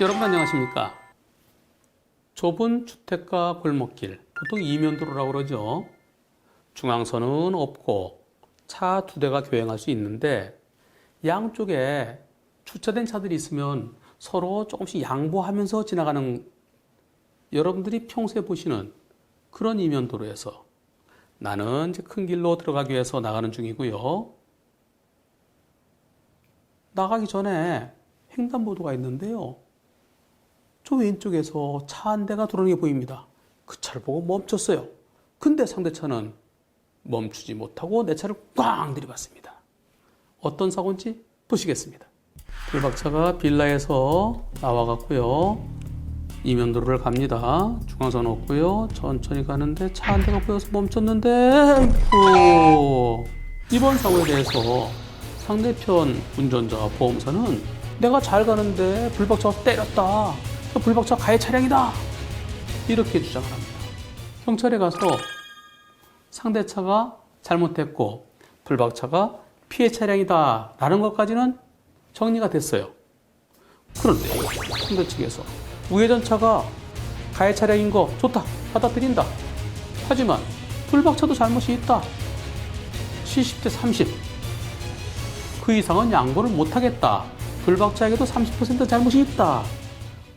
여러분 안녕하십니까? 좁은 주택가 골목길, 보통 이면도로라고 그러죠. 중앙선은 없고 차 두 대가 교행할 수 있는데 양쪽에 주차된 차들이 있으면 서로 조금씩 양보하면서 지나가는, 여러분들이 평소에 보시는 그런 이면도로에서 나는 이제 큰 길로 들어가기 위해서 나가는 중이고요. 나가기 전에 횡단보도가 있는데요. 저 왼쪽에서 차 한 대가 들어오는 게 보입니다. 그 차를 보고 멈췄어요. 근데 상대차는 멈추지 못하고 내 차를 꽝 들이받습니다. 어떤 사고인지 보시겠습니다. 불박차가 빌라에서 나와갖고요. 이면도로를 갑니다. 중앙선 없고요. 천천히 가는데 차 한 대가 보여서 멈췄는데, 아이고. 이번 사고에 대해서 상대편 운전자 보험사는 내가 잘 가는데 불박차가 때렸다, 불박차 가해 차량이다, 이렇게 주장을 합니다. 경찰에 가서 상대차가 잘못했고 불박차가 피해 차량이다 라는 것까지는 정리가 됐어요. 그런데 상대 측에서 우회전차가 가해 차량인 거 좋다, 받아들인다, 하지만 불박차도 잘못이 있다, 70대 30, 그 이상은 양보를 못하겠다, 불박차에게도 30% 잘못이 있다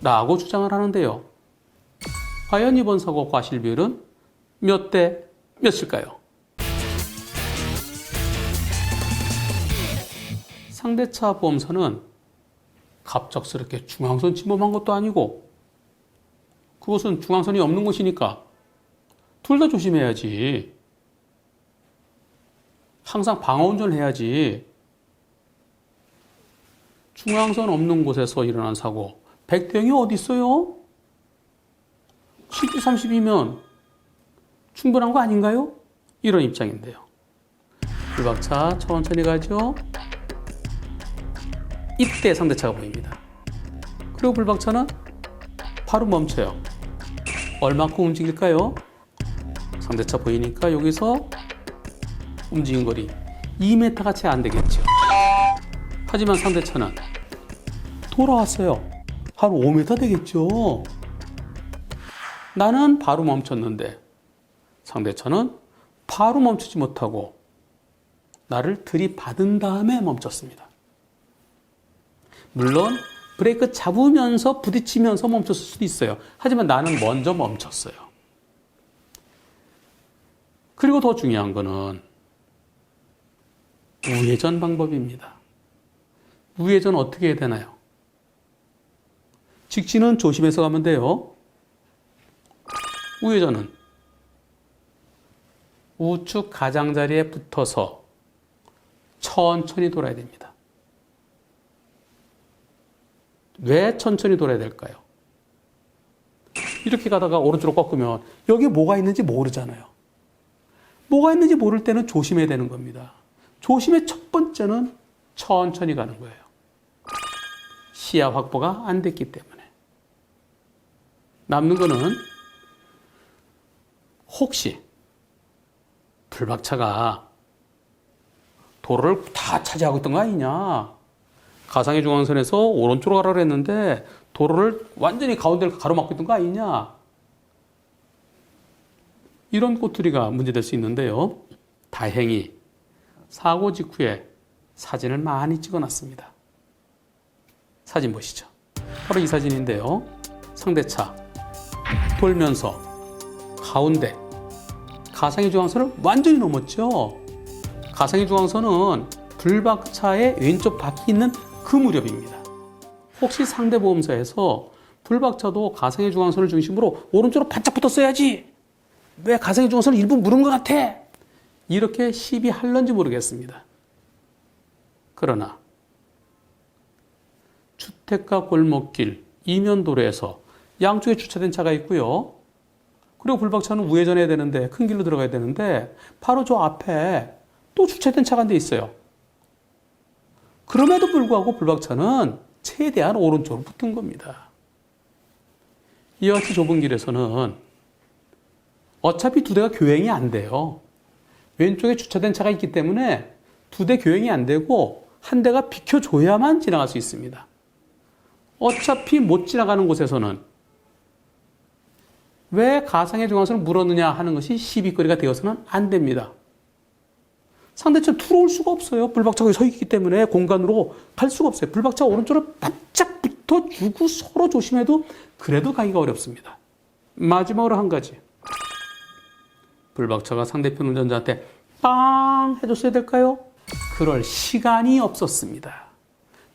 라고 주장을 하는데요. 과연 이번 사고 과실 비율은 몇 대 몇일까요? 상대차 보험사는 갑작스럽게 중앙선 침범한 것도 아니고, 그것은 중앙선이 없는 곳이니까 둘 다 조심해야지, 항상 방어운전을 해야지. 중앙선 없는 곳에서 일어난 사고 100대 0이 어디 있어요? 70대 30이면 충분한 거 아닌가요? 이런 입장인데요. 불박차 천천히 가죠. 이때 상대차가 보입니다. 그리고 불박차는 바로 멈춰요. 얼마큼 움직일까요? 상대차 보이니까 여기서 움직인 거리 2m가 채 안 되겠죠. 하지만 상대차는 돌아왔어요. 한 5m 되겠죠. 나는 바로 멈췄는데 상대차는 바로 멈추지 못하고 나를 들이받은 다음에 멈췄습니다. 물론 브레이크 잡으면서 부딪히면서 멈췄을 수도 있어요. 하지만 나는 먼저 멈췄어요. 그리고 더 중요한 거는 우회전 방법입니다. 우회전 어떻게 해야 되나요? 직진은 조심해서 가면 돼요. 우회전은 우측 가장자리에 붙어서 천천히 돌아야 됩니다. 왜 천천히 돌아야 될까요? 이렇게 가다가 오른쪽으로 꺾으면 여기 뭐가 있는지 모르잖아요. 뭐가 있는지 모를 때는 조심해야 되는 겁니다. 조심의 첫 번째는 천천히 가는 거예요. 시야 확보가 안 됐기 때문에. 남는 거는 혹시 불박차가 도로를 다 차지하고 있던 거 아니냐, 가상의 중앙선에서 오른쪽으로 가라 그랬는데 도로를 완전히 가운데를 가로막고 있던 거 아니냐, 이런 꼬투리가 문제될 수 있는데요. 다행히 사고 직후에 사진을 많이 찍어놨습니다. 사진 보시죠. 바로 이 사진인데요. 상대차 돌면서 가운데 가상의 중앙선을 완전히 넘었죠. 가상의 중앙선은 불박차의 왼쪽 바퀴 있는 그 무렵입니다. 혹시 상대보험사에서 불박차도 가상의 중앙선을 중심으로 오른쪽으로 바짝 붙었어야지, 왜 가상의 중앙선을 일부 물은 것 같아, 이렇게 시비할런지 모르겠습니다. 그러나 주택가 골목길 이면도로에서 양쪽에 주차된 차가 있고요. 그리고 불박차는 우회전해야 되는데, 큰 길로 들어가야 되는데 바로 저 앞에 또 주차된 차가 한 대 있어요. 그럼에도 불구하고 불박차는 최대한 오른쪽으로 붙은 겁니다. 이와 같이 좁은 길에서는 어차피 두 대가 교행이 안 돼요. 왼쪽에 주차된 차가 있기 때문에 두 대 교행이 안 되고 한 대가 비켜줘야만 지나갈 수 있습니다. 어차피 못 지나가는 곳에서는 왜 가상의 중앙선을 물었느냐 하는 것이 시비거리가 되어서는 안 됩니다. 상대차는 들어올 수가 없어요. 불박차가 서 있기 때문에 공간으로 갈 수가 없어요. 불박차 오른쪽으로 바짝 붙어주고 서로 조심해도 그래도 가기가 어렵습니다. 마지막으로 한 가지. 불박차가 상대편 운전자한테 빵 해줬어야 될까요? 그럴 시간이 없었습니다.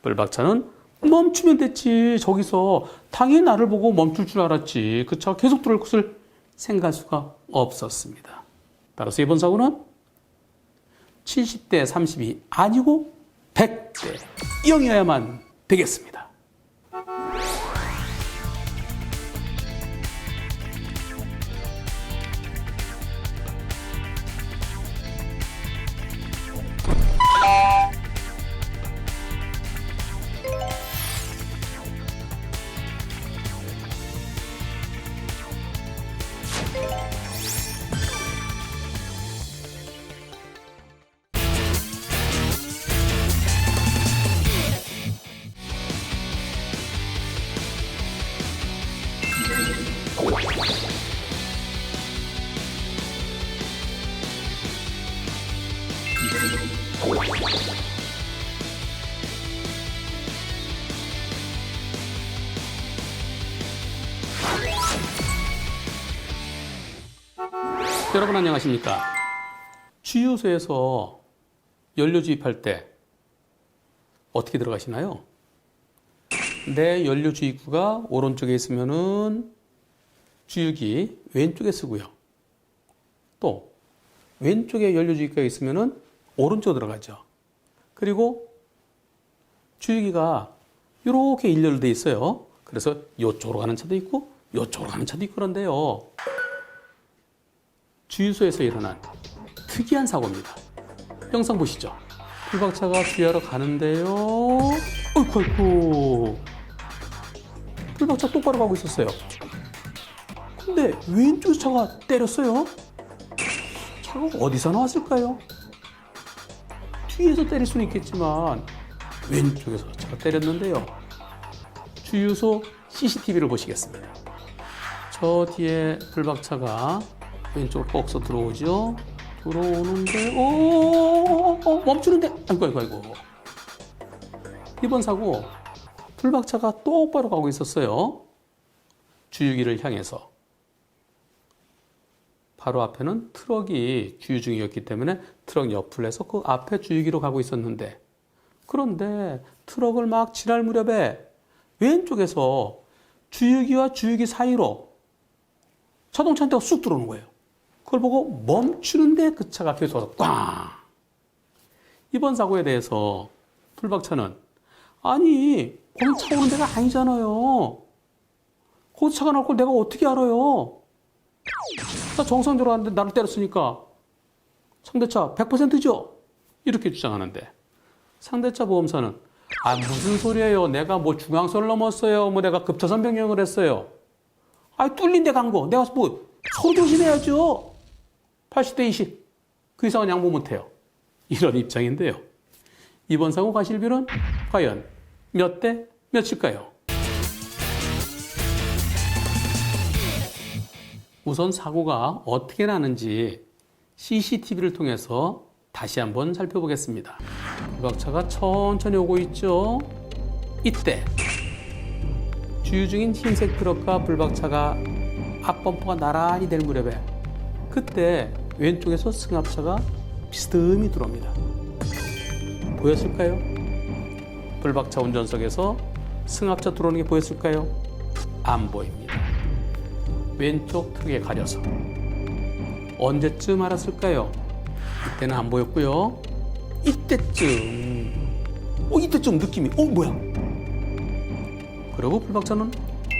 불박차는 멈추면 됐지. 저기서 당연히 나를 보고 멈출 줄 알았지. 그 차가 계속 들어올 것을 생각할 수가 없었습니다. 따라서 이번 사고는 70대 30이 아니고 100대 0이어야만 되겠습니다. 여러분 안녕하십니까? 주유소에서 연료 주입할 때 어떻게 들어가시나요? 내 연료 주입구가 오른쪽에 있으면은 주유기 왼쪽에 쓰고요. 또 왼쪽에 연료 주입구가 있으면은 오른쪽으로 들어가죠. 그리고 주유기가 이렇게 일렬로 돼 있어요. 그래서 이쪽으로 가는 차도 있고 이쪽으로 가는 차도 있고 그런데요. 주유소에서 일어난 특이한 사고입니다. 영상 보시죠. 불박차가 주유하러 가는데요. 어이쿠 어이쿠. 불박차 똑바로 가고 있었어요. 근데 왼쪽 차가 때렸어요. 차가 어디서 나왔을까요? 뒤에서 때릴 수는 있겠지만 왼쪽에서 차가 때렸는데요. 주유소 CCTV를 보시겠습니다. 저 뒤에 불박차가 왼쪽으로 뻑서 들어오죠. 들어오는데 멈추는데 아이고. 이번 사고 불박차가 똑바로 가고 있었어요. 주유기를 향해서. 바로 앞에는 트럭이 주유 중이었기 때문에 트럭 옆을 해서 그 앞에 주유기로 가고 있었는데, 그런데 트럭을 막 지날 무렵에 왼쪽에서 주유기와 주유기 사이로 자동차 한 대가 쑥 들어오는 거예요. 그걸 보고 멈추는데 그 차가 계속 와서 꽝! 이번 사고에 대해서 불박차는 아니 거기 차 오는 데가 아니잖아요. 거기 차가 나올 걸 내가 어떻게 알아요? 나 정상적으로 왔는데 나를 때렸으니까 상대차 100%죠? 이렇게 주장하는데 상대차 보험사는 무슨 소리예요? 내가 뭐 중앙선을 넘었어요. 뭐 내가 급차선 변경을 했어요. 뚫린 데 간 거 내가 뭐 서로 조심해야죠. 80대 20. 그 이상은 양보 못해요. 이런 입장인데요. 이번 사고 과실비는 과연 몇 대 몇일까요? 우선 사고가 어떻게 나는지 CCTV를 통해서 다시 한번 살펴보겠습니다. 불박차가 천천히 오고 있죠. 이때 주유 중인 흰색 트럭과 불박차가 앞범퍼가 나란히 될 무렵에 그때 왼쪽에서 승합차가 비스듬히 들어옵니다. 보였을까요? 불박차 운전석에서 승합차 들어오는 게 보였을까요? 안 보입니다. 왼쪽 트럭에 가려서. 언제쯤 알았을까요? 이때는 안 보였고요. 이때쯤 느낌이 뭐야? 그리고 불박차는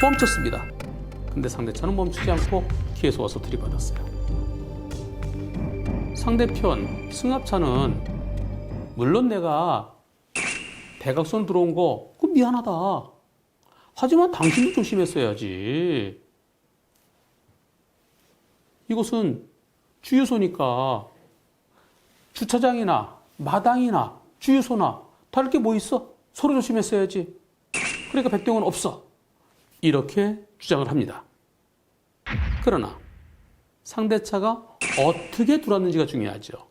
멈췄습니다. 근데 상대차는 멈추지 않고 뒤에서 와서 들이받았어요. 상대편 승합차는 물론 내가 대각선 들어온 거 그거 미안하다. 하지만 당신도 조심했어야지. 이곳은 주유소니까 주차장이나 마당이나 주유소나 다를 게 뭐 있어? 서로 조심했어야지. 그러니까 백대용은 없어. 이렇게 주장을 합니다. 그러나 상대차가 어떻게 들어왔는지가 중요하죠.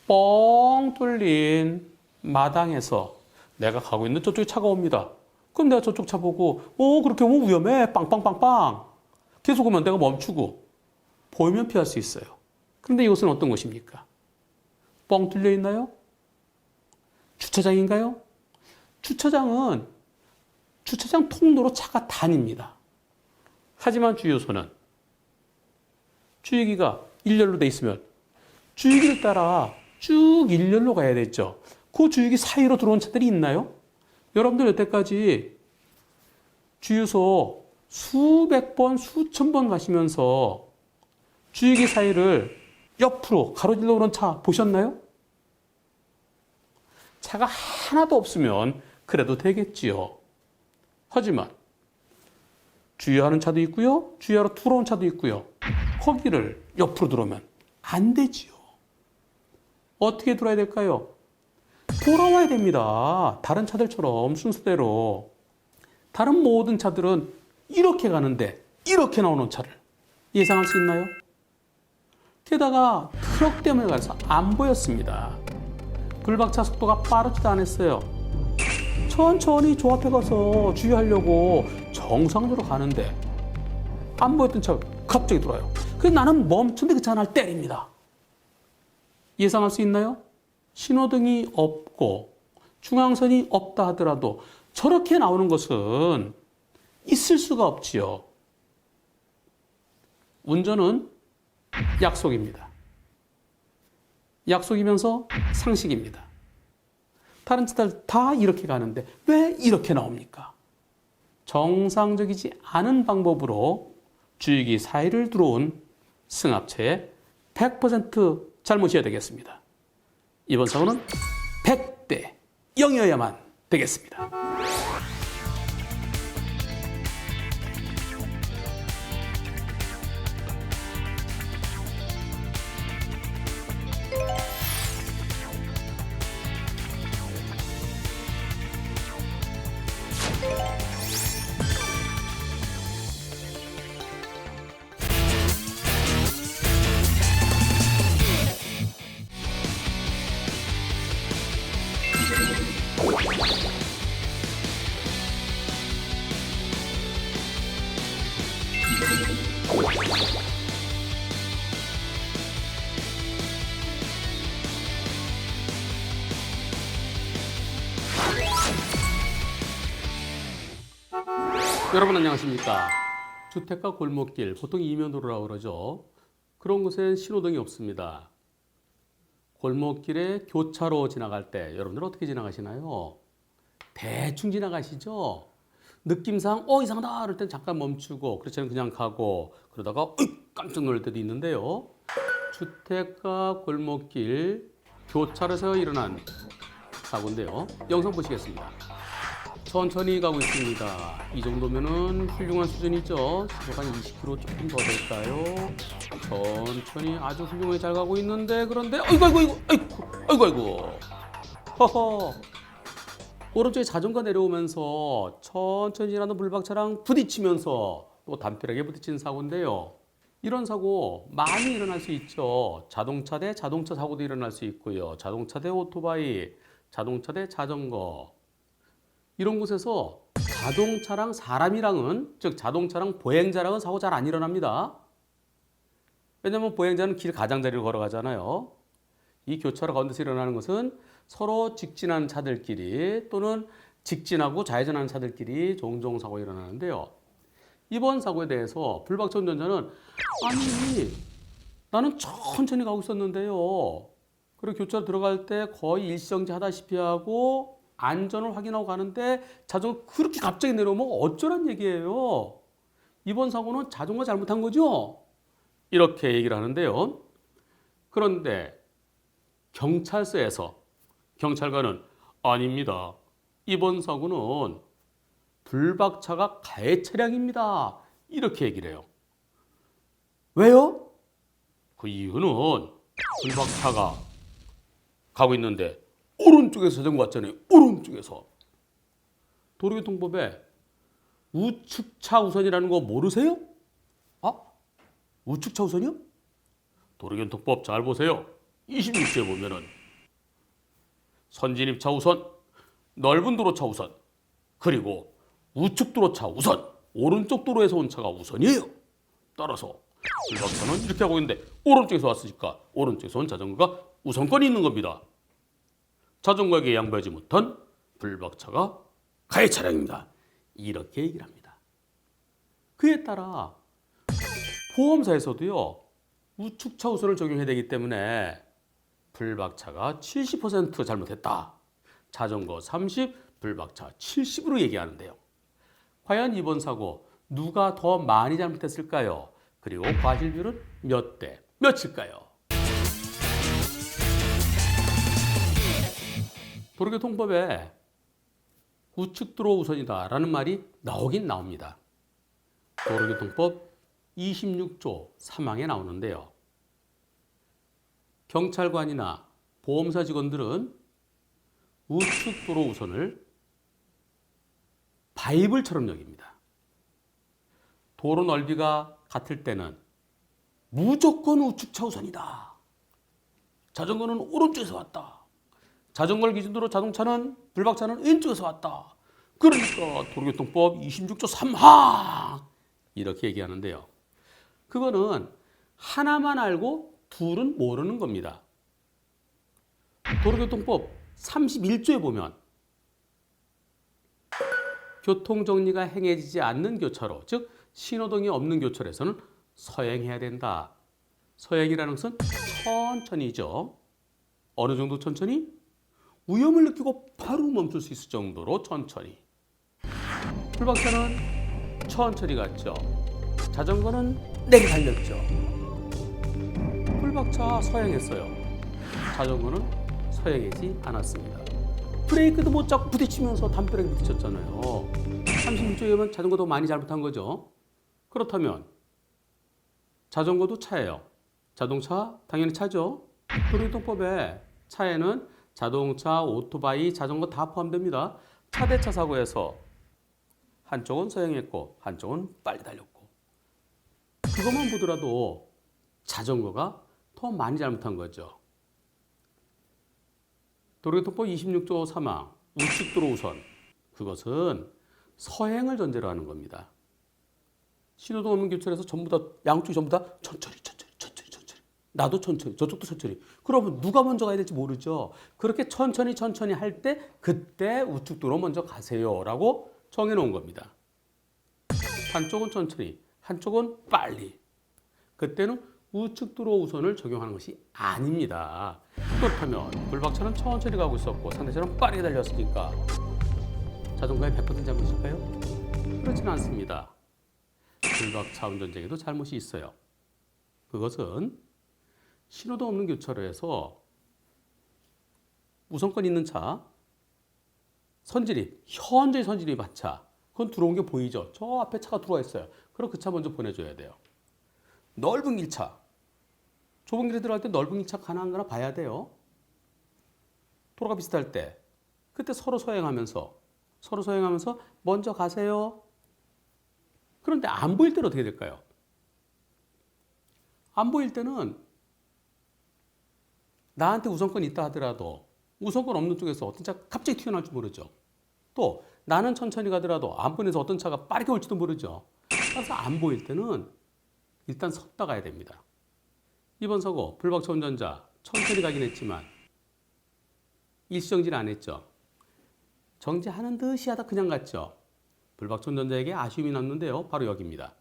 뻥 뚫린 마당에서 내가 가고 있는 저쪽에 차가 옵니다. 그럼 내가 저쪽 차 보고 그렇게 오면 위험해. 빵빵빵빵. 계속 오면 내가 멈추고 보이면 피할 수 있어요. 그런데 이곳은 어떤 곳입니까? 뻥 뚫려 있나요? 주차장인가요? 주차장은 주차장 통로로 차가 다닙니다. 하지만 주유소는 주유기가 일렬로 돼 있으면 주유기를 따라 쭉 일렬로 가야 되죠. 그 주유기 사이로 들어온 차들이 있나요? 여러분들 여태까지 주유소 수백 번, 수천 번 가시면서 주유기 사이를 옆으로 가로질러 오는 차 보셨나요? 차가 하나도 없으면 그래도 되겠지요. 하지만 주유하는 차도 있고요. 주유하러 들어온 차도 있고요. 거기를 옆으로 들어오면 안 되지요. 어떻게 들어야 될까요? 돌아와야 됩니다. 다른 차들처럼 순서대로. 다른 모든 차들은 이렇게 가는데 이렇게 나오는 차를 예상할 수 있나요? 게다가 트럭 때문에 가서 안 보였습니다. 불박차 속도가 빠르지도 않았어요. 천천히 저 앞에 가서 주유하려고 정상적으로 가는데 안 보였던 차가 갑자기 들어와요. 그래서 나는 멈춘데 그 차 하나를 때립니다. 예상할 수 있나요? 신호등이 없고 중앙선이 없다 하더라도 저렇게 나오는 것은 있을 수가 없지요. 운전은 약속입니다. 약속이면서 상식입니다. 다른 차들 다 이렇게 가는데 왜 이렇게 나옵니까? 정상적이지 않은 방법으로 주유기 사이를 들어온 승합차의 100% 잘못이어야 되겠습니다. 이번 사고는 100대 0이어야만 되겠습니다. 여러분 안녕하십니까? 주택가 골목길, 보통 이면도로라고 그러죠. 그런 곳엔 신호등이 없습니다. 골목길에 교차로 지나갈 때 여러분들 어떻게 지나가시나요? 대충 지나가시죠? 느낌상 이상하다 그럴 땐 잠깐 멈추고 그렇지 않으면 그냥 가고 그러다가 깜짝 놀랄 때도 있는데요. 주택가 골목길 교차로에서 일어난 사고인데요. 영상 보시겠습니다. 천천히 가고 있습니다. 이 정도면은 훌륭한 수준이죠. 시속 한 20km 조금 더 될까요? 천천히 아주 훌륭하게 잘 가고 있는데 그런데 아이고 허허 오른쪽에 자전거 내려오면서 천천히 지나는 불박차랑 부딪히면서 또 담벼락에 부딪히는 사고인데요. 이런 사고 많이 일어날 수 있죠. 자동차 대 자동차 사고도 일어날 수 있고요. 자동차 대 오토바이, 자동차 대 자전거. 이런 곳에서 자동차랑 사람이랑은, 즉 자동차랑 보행자랑은 사고 잘 안 일어납니다. 왜냐하면 보행자는 길 가장자리를 걸어가잖아요. 이 교차로 가운데서 일어나는 것은 서로 직진하는 차들끼리 또는 직진하고 좌회전하는 차들끼리 종종 사고가 일어나는데요. 이번 사고에 대해서 불박차 운전자는 아니 나는 천천히 가고 있었는데요. 그리고 교차로 들어갈 때 거의 일시정지하다시피 하고 안전을 확인하고 가는데 자전거 그렇게 갑자기 내려오면 어쩌란 얘기예요. 이번 사고는 자전거 잘못한 거죠? 이렇게 얘기를 하는데요. 그런데 경찰서에서 경찰관은 아닙니다. 이번 사고는 불박차가 가해 차량입니다. 이렇게 얘기를 해요. 왜요? 그 이유는 불박차가 가고 있는데 오른쪽에서 자전거 왔잖아요. 오른쪽에서. 도로교통법에 우측차 우선이라는 거 모르세요? 아? 우측차 우선이요? 도로교통법 잘 보세요. 26조에 보면은 선진입차 우선, 넓은 도로차 우선, 그리고 우측 도로차 우선, 오른쪽 도로에서 온 차가 우선이에요. 따라서 불박차는 이렇게 하고 있는데 오른쪽에서 왔으니까 오른쪽에서 온 자전거가 우선권이 있는 겁니다. 자전거에게 양보하지 못한 불박차가 가해 차량입니다. 이렇게 얘기를 합니다. 그에 따라 보험사에서도요, 우측차 우선을 적용해야 되기 때문에 불박차가 70% 잘못했다. 자전거 30, 불박차 70으로 얘기하는데요. 과연 이번 사고 누가 더 많이 잘못했을까요? 그리고 과실비율은 몇 대 몇일까요? 도로교통법에 우측도로 우선이다라는 말이 나오긴 나옵니다. 도로교통법 26조 3항에 나오는데요. 경찰관이나 보험사 직원들은 우측도로 우선을 바이블처럼 여깁니다. 도로 넓이가 같을 때는 무조건 우측차 우선이다. 자전거는 오른쪽에서 왔다. 자전거를 기준으로 자동차는 불박차는 왼쪽에서 왔다. 그러니까 도로교통법 26조 3항 이렇게 얘기하는데요. 그거는 하나만 알고 둘은 모르는 겁니다. 도로교통법 31조에 보면 교통정리가 행해지지 않는 교차로, 즉 신호등이 없는 교차로에서는 서행해야 된다. 서행이라는 것은 천천히죠. 어느 정도 천천히? 위험을 느끼고 바로 멈출 수 있을 정도로 천천히. 불박차는 천천히 갔죠. 자전거는 내게 달렸죠. 불박차 서행했어요. 자전거는 서행하지 않았습니다. 브레이크도 못 잡고 부딪히면서 담벼락에 부딪혔잖아요. 36조에 보면 자전거도 많이 잘못한 거죠. 그렇다면 자전거도 차예요. 자동차 당연히 차죠. 도로교통법에 차에는 자동차, 오토바이, 자전거 다 포함됩니다. 차대차 사고에서 한쪽은 서행했고 한쪽은 빨리 달렸고, 그것만 보더라도 자전거가 더 많이 잘못한 거죠. 도로교통법 26조 3항 우측도로 우선, 그것은 서행을 전제로 하는 겁니다. 신호등 없는 교차로에서 전부 다 양쪽이 전부 다 천천히 나도 천천히 저쪽도 천천히. 그러면 누가 먼저 가야 될지 모르죠. 그렇게 천천히 할 때 그때 우측도로 먼저 가세요라고 정해놓은 겁니다. 한쪽은 천천히 한쪽은 빨리. 그때는 우측도로 우선을 적용하는 것이 아닙니다. 그렇다면 불박차는 천천히 가고 있었고 상대차는 빠르게 달렸으니까 자전거의 100% 잘못일까요? 그렇지는 않습니다. 불박차 운전자에게도 잘못이 있어요. 그것은 신호등 없는 교차로에서 우선권 있는 차, 선진입, 현재 선진입한 차, 그건 들어온 게 보이죠? 저 앞에 차가 들어와 있어요. 그럼 그 차 먼저 보내줘야 돼요. 넓은 길차, 좁은 길에 들어갈 때 넓은 길차 가나 안 가나 봐야 돼요. 도로가 비슷할 때 그때 서로 서행하면서 먼저 가세요. 그런데 안 보일 때는 어떻게 될까요? 안 보일 때는 나한테 우선권이 있다 하더라도 우선권 없는 쪽에서 어떤 차가 갑자기 튀어나올 줄 모르죠. 또 나는 천천히 가더라도 안 보이면서 어떤 차가 빠르게 올지도 모르죠. 따라서 안 보일 때는 일단 섰다 가야 됩니다. 이번 사고 불박차 운전자 천천히 가긴 했지만 일시정지는 안 했죠. 정지하는 듯이 하다 그냥 갔죠. 불박차 운전자에게 아쉬움이 남는데요. 바로 여기입니다.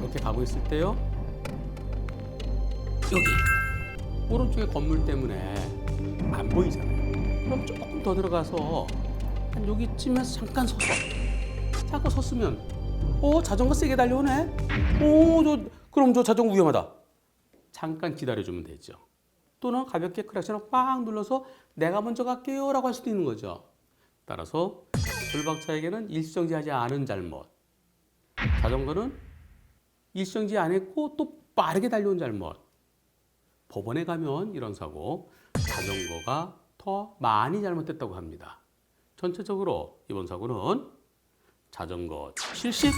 이렇게 가고 있을 때요. 여기 오른쪽에 건물 때문에 안 보이잖아요. 그럼 조금 더 들어가서 한 여기쯤에서 잠깐 섰으면 자전거 세게 달려오네. 그럼 저 자전거 위험하다. 잠깐 기다려주면 되죠. 또는 가볍게 크락션을 꽉 눌러서 내가 먼저 갈게요 라고 할 수도 있는 거죠. 따라서 불박차에게는 일시정지하지 않은 잘못, 자전거는 일시정지 안 했고 또 빠르게 달려온 잘못, 법원에 가면 이런 사고, 자전거가 더 많이 잘못됐다고 합니다. 전체적으로 이번 사고는 자전거 70,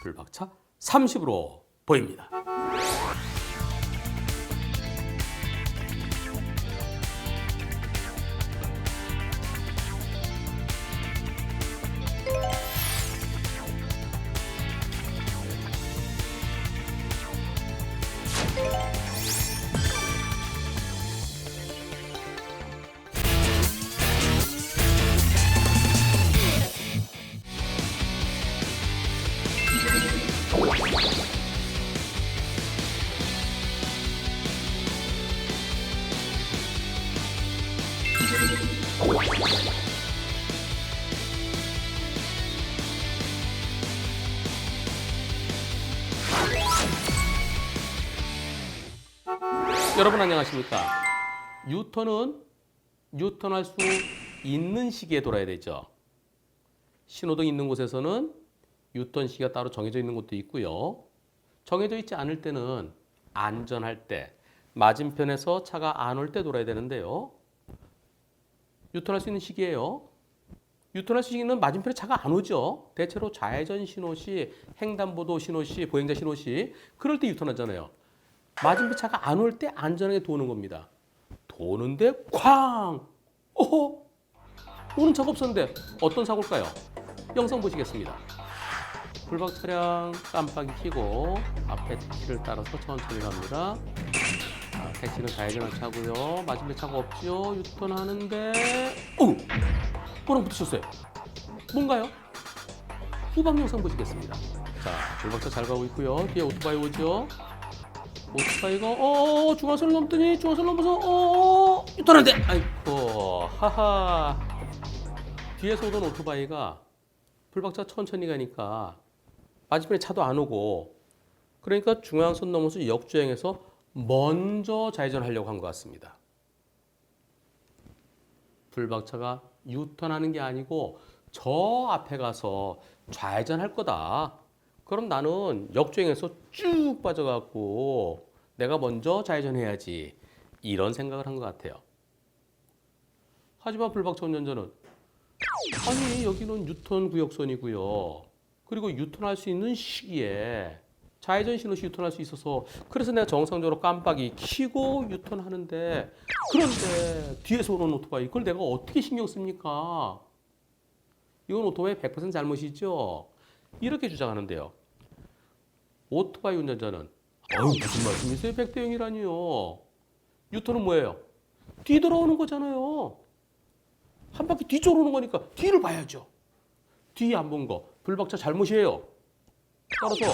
불박차 30으로 보입니다. 여러분 안녕하십니까? 유턴은 유턴할 수 있는 시기에 돌아야 되죠. 신호등 있는 곳에서는 유턴 시기가 따로 정해져 있는 곳도 있고요. 정해져 있지 않을 때는 안전할 때, 맞은편에서 차가 안 올 때 돌아야 되는데요. 유턴할 수 있는 시기예요. 유턴할 시기는 맞은편에 차가 안 오죠. 대체로 좌회전 신호 시, 횡단보도 신호 시, 보행자 신호 시 그럴 때 유턴하잖아요. 맞은편 차가 안 올 때 안전하게 도는 겁니다. 도는데 쾅! 오호! 오는 차가 없었는데 어떤 사고일까요? 영상 보시겠습니다. 불박 차량 깜빡이 켜고 앞에 택시를 따라서 천천히 갑니다. 택시는 좌회전할 차고요. 맞은편 차가 없죠. 유턴하는데 뭐랑 부딪혔어요? 뭔가요? 후방 영상 보시겠습니다. 자, 불박차 잘 가고 있고요. 뒤에 오토바이 오죠. 오토바이가 중앙선을 넘더니 중앙선을 넘어서 유턴한대. 아이고 하하. 뒤에서 오던 오토바이가 불박차 천천히 가니까 맞은편에 차도 안 오고 그러니까 중앙선 넘어서 역주행해서 먼저 좌회전하려고 한 것 같습니다. 불박차가 유턴하는 게 아니고 저 앞에 가서 좌회전할 거다. 그럼 나는 역주행해서 쭉 빠져갖고 내가 먼저 좌회전해야지. 이런 생각을 한 것 같아요. 하지만 불박차 운전자는 아니 여기는 유턴 구역선이고요. 그리고 유턴할 수 있는 시기에 좌회전 신호 시 유턴할 수 있어서 그래서 내가 정상적으로 깜빡이 켜고 유턴하는데 그런데 뒤에서 오는 오토바이 그걸 내가 어떻게 신경 씁니까? 이건 오토바이 100% 잘못이죠. 이렇게 주장하는데요. 오토바이 운전자는 무슨 말씀이세요? 100대 0이라니요. 유턴은 뭐예요? 뒤돌아오는 거잖아요. 한 바퀴 뒤쪽으로 오는 거니까 뒤를 봐야죠. 뒤 안 본 거 불박차 잘못이에요. 따라서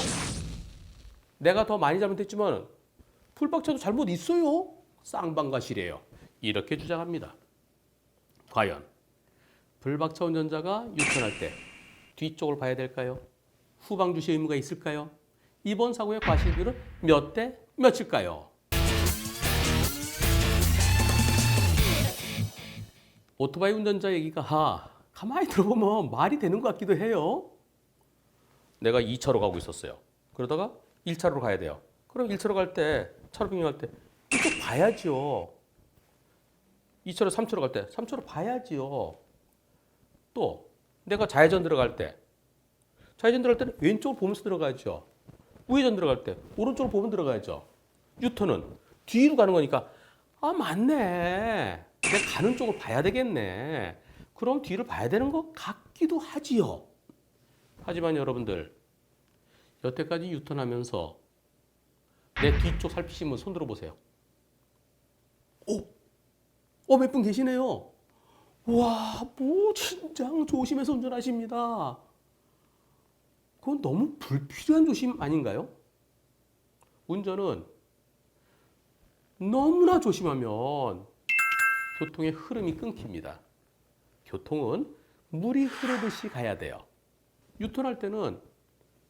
내가 더 많이 잘못했지만 불박차도 잘못 있어요. 쌍방가시래요. 이렇게 주장합니다. 과연 불박차 운전자가 유턴할 때 뒤쪽을 봐야 될까요? 후방 주시 의무가 있을까요? 이번 사고의 과실비율은 몇 대 몇일까요? 오토바이 운전자 얘기가 가만히 들어보면 말이 되는 것 같기도 해요. 내가 2차로 가고 있었어요. 그러다가 1차로로 가야 돼요. 그럼 1차로 갈 때, 차로 변경할 때 이쪽 봐야죠. 2차로 3차로 갈 때 3차로 봐야죠. 또 내가 좌회전 들어갈 때 좌회전 들어갈 때는 왼쪽을 보면서 들어가야죠. 우회전 들어갈 때 오른쪽을 보면 들어가야죠. 유턴은 뒤로 가는 거니까 맞네. 내가 가는 쪽을 봐야 되겠네. 그럼 뒤를 봐야 되는 것 같기도 하지요. 하지만 여러분들 여태까지 유턴하면서 내 뒤쪽 살피신 분 손 들어보세요. 몇 분 계시네요. 와, 진짜 조심해서 운전하십니다. 그건 너무 불필요한 조심 아닌가요? 운전은 너무나 조심하면 교통의 흐름이 끊깁니다. 교통은 물이 흐르듯이 가야 돼요. 유턴할 때는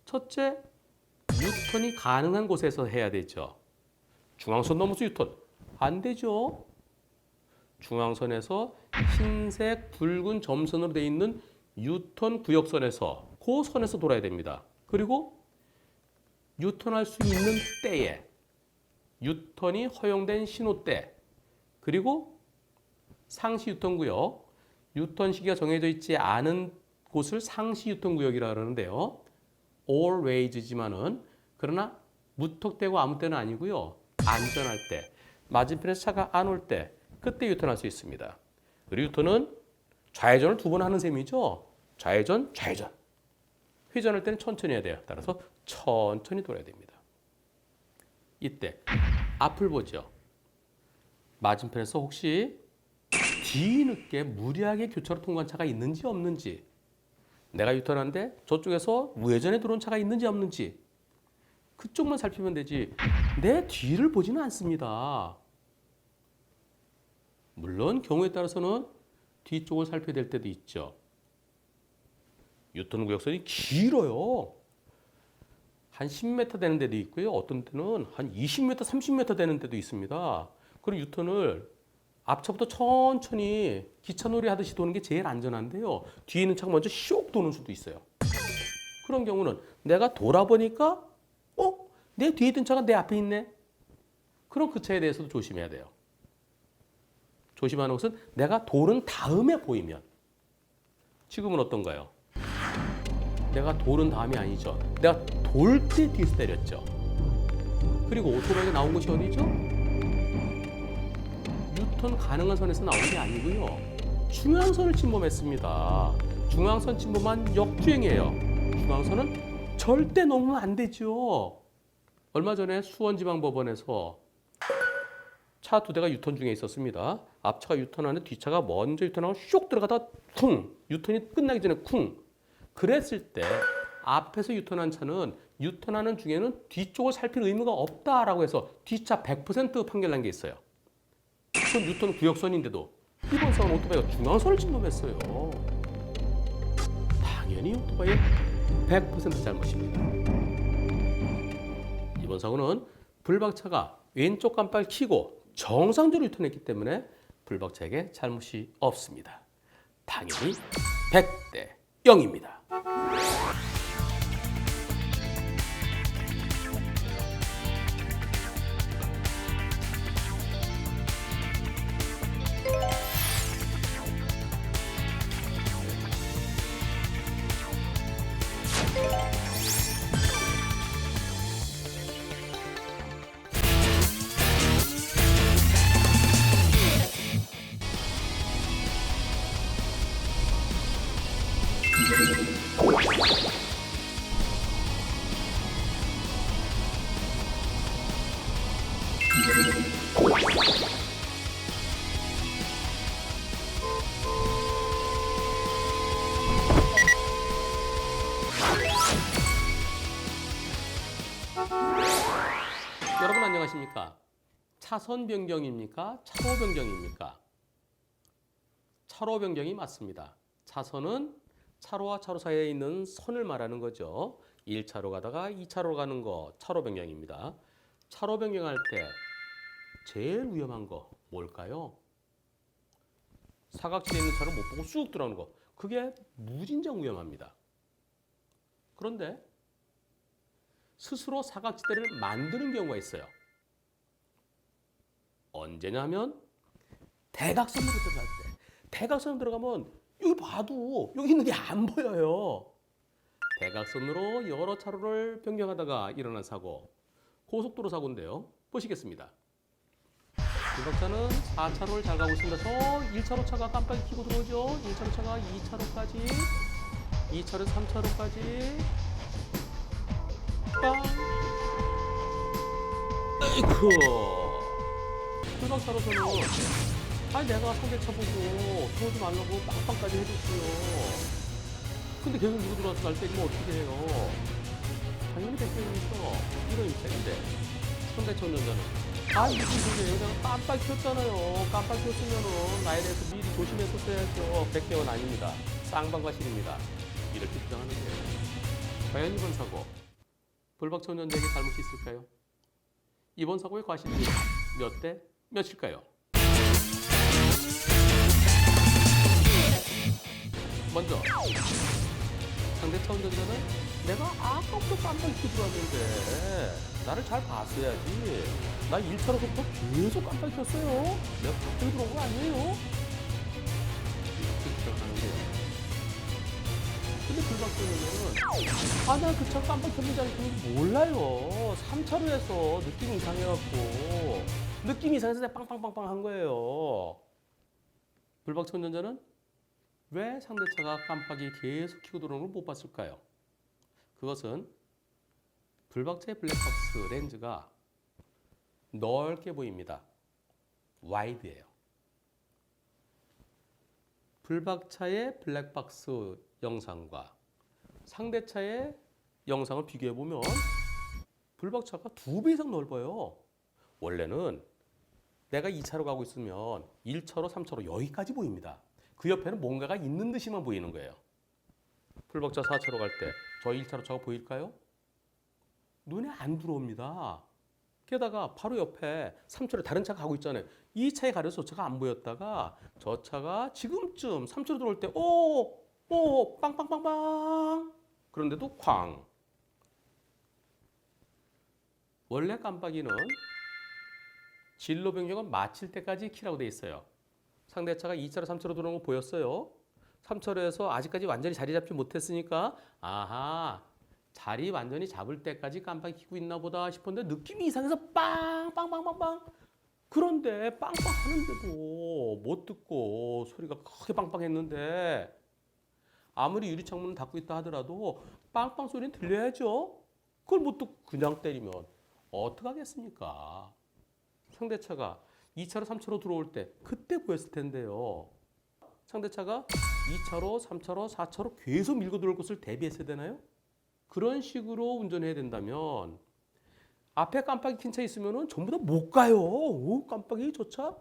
첫째, 유턴이 가능한 곳에서 해야 되죠. 중앙선 넘어서 유턴 안 되죠. 중앙선에서 흰색, 붉은 점선으로 되어 있는 유턴 구역선에서 그 선에서 돌아야 됩니다. 그리고 유턴할 수 있는 때에 유턴이 허용된 신호대, 그리고 상시 유턴구역, 유턴 시기가 정해져 있지 않은 곳을 상시 유턴구역이라고 그러는데요. always지만은 그러나 무턱대고 아무 때는 아니고요. 안전할 때, 맞은편에서 차가 안 올 때, 그때 유턴할 수 있습니다. 그리고 유턴은 좌회전을 2번 하는 셈이죠. 좌회전, 좌회전. 회전할 때는 천천히 해야 돼요. 따라서 천천히 돌아야 됩니다. 이때 앞을 보죠. 맞은편에서 혹시 뒤늦게 무리하게 교차로 통과한 차가 있는지 없는지, 내가 유턴하는데 저쪽에서 우회전에 들어온 차가 있는지 없는지 그쪽만 살피면 되지 내 뒤를 보지는 않습니다. 물론 경우에 따라서는 뒤쪽을 살펴야 될 때도 있죠. 유턴 구역선이 길어요. 한 10m 되는 데도 있고요. 어떤 때는 한 20m, 30m 되는 데도 있습니다. 그럼 유턴을 앞차부터 천천히 기차놀이 하듯이 도는 게 제일 안전한데요. 뒤에 있는 차가 먼저 쇽 도는 수도 있어요. 그런 경우는 내가 돌아보니까 내 뒤에 있던 차가 내 앞에 있네. 그럼 그 차에 대해서도 조심해야 돼요. 조심하는 것은 내가 도른 다음에 보이면. 지금은 어떤가요? 내가 도른 다음이 아니죠. 내가 돌 때 뒤에서 때렸죠. 그리고 오토바이가 나온 곳이 어디죠? 유턴 가능한 선에서 나온 게 아니고요. 중앙선을 침범했습니다. 중앙선 침범한 역주행이에요. 중앙선은 절대 넘으면 안 되죠. 얼마 전에 수원지방법원에서 차 2대가 유턴 중에 있었습니다. 앞차가 유턴하는데 뒤차가 먼저 유턴하고 쇽 들어가다 쿵! 유턴이 끝나기 전에 쿵! 그랬을 때 앞에서 유턴한 차는 유턴하는 중에는 뒤쪽을 살필 의무가 없다라고 해서 뒤차 100% 판결 난 게 있어요. 그건 유턴 구역선인데도 이번 사고는 오토바이가 중앙선을 침범했어요. 당연히 오토바이의 100% 잘못입니다. 이번 사고는 불박차가 왼쪽 깜빡을 켜고 정상적으로 유턴했기 때문에 불박차에게 잘못이 없습니다. 당연히 100대 0입니다. 여러분 안녕하십니까? 차선 변경입니까? 차로 변경입니까? 차로 변경이 맞습니다. 차선은 차로와 차로 사이에 있는 선을 말하는 거죠. 1차로 가다가 2차로 가는 거 차로 변경입니다. 차로 변경할 때 제일 위험한 거 뭘까요? 사각지대에 있는 차를 못 보고 쑥 들어가는 거. 그게 무진장 위험합니다. 그런데 스스로 사각지대를 만드는 경우가 있어요. 언제냐 하면 대각선으로 들어갈 때. 대각선으로 들어가면 여기 봐도 여기 있는 게 안 보여요. 대각선으로 여러 차로를 변경하다가 일어난 사고. 고속도로 사고인데요. 보시겠습니다. 불박차는 4차로를 잘 가고 있습니다. 저 1차로 차가 깜빡이 켜고 들어오죠. 1차로 차가 2차로까지, 2차로 3차로까지. 빵! 아이쿠! 불박차로서는 아니 내가 상대차 보고 들어오지 말라고 빵빵까지 해줬어요. 근데 계속 누구 들어와서 날 때리면 어떻게 해요? 당연히 백병이니까 이런 입장인데 상대차 운전자는 무슨 소리예요? 내가 깜빡 켰잖아요. 깜빡 켰으면은 나에 대해서 미리 조심했었어야죠. 백병은 아닙니다. 쌍방과 실입니다. 이렇게 주장하는데요. 과연 이번 사고 불박차 운전자에게 잘못이 있을까요? 이번 사고의 과실이 몇 대 몇일까요? 먼저 상대차 운전자는 내가 아까부터 깜빡이 들어왔는데 나를 잘 봤어야지. 나 1차로부터 계속 깜빡이 켰어요. 내가 갑자기 들어온 거 아니에요? 이렇게 주장하는데요. 근데 불박차는 나 그 차 깜빡 켰는지 안 켰는지 몰라요. 3차로에서 느낌이 이상해갖고 느낌이 이상해서 내가 빵빵빵빵 한 거예요. 불박차 운전자는 왜 상대차가 깜빡이 계속 켜고 들어오는 걸 못 봤을까요? 그것은 불박차의 블랙박스 렌즈가 넓게 보입니다. 와이드예요. 불박차의 블랙박스 영상과 상대차의 영상을 비교해보면 불박차가 2배 이상 넓어요. 원래는 내가 2차로 가고 있으면 1차로, 3차로 여기까지 보입니다. 그 옆에는 뭔가가 있는 듯이만 보이는 거예요. 불박차 4차로 갈 때 저 1차로 차가 보일까요? 눈에 안 들어옵니다. 게다가 바로 옆에 3차로 다른 차가 가고 있잖아요. 이 차에 가려서 저 차가 안 보였다가 저 차가 지금쯤 3차로 들어올 때 빵빵빵빵 그런데도 쾅. 원래 깜빡이는 진로 변경을 마칠 때까지 키라고 돼 있어요. 상대차가 2차로 3차로 들어오는 거 보였어요. 3차로에서 아직까지 완전히 자리 잡지 못했으니까 아하 자리 완전히 잡을 때까지 깜빡이 켜고 있나 보다 싶었는데 느낌이 이상해서 빵빵빵빵빵 그런데 빵빵 하는데도 못 듣고 소리가 크게 빵빵했는데 아무리 유리창문을 닫고 있다 하더라도 빵빵 소리는 들려야죠. 그걸 못 듣고 그냥 때리면 어떡하겠습니까? 상대차가 2차로 3차로 들어올 때 그때 보였을 텐데요. 상대차가 2차로 3차로 4차로 계속 밀고 들어올 것을 대비했어야 되나요? 그런 식으로 운전해야 된다면 앞에 깜빡이 킨 차 있으면 전부 다 못 가요. 오, 깜빡이 조차.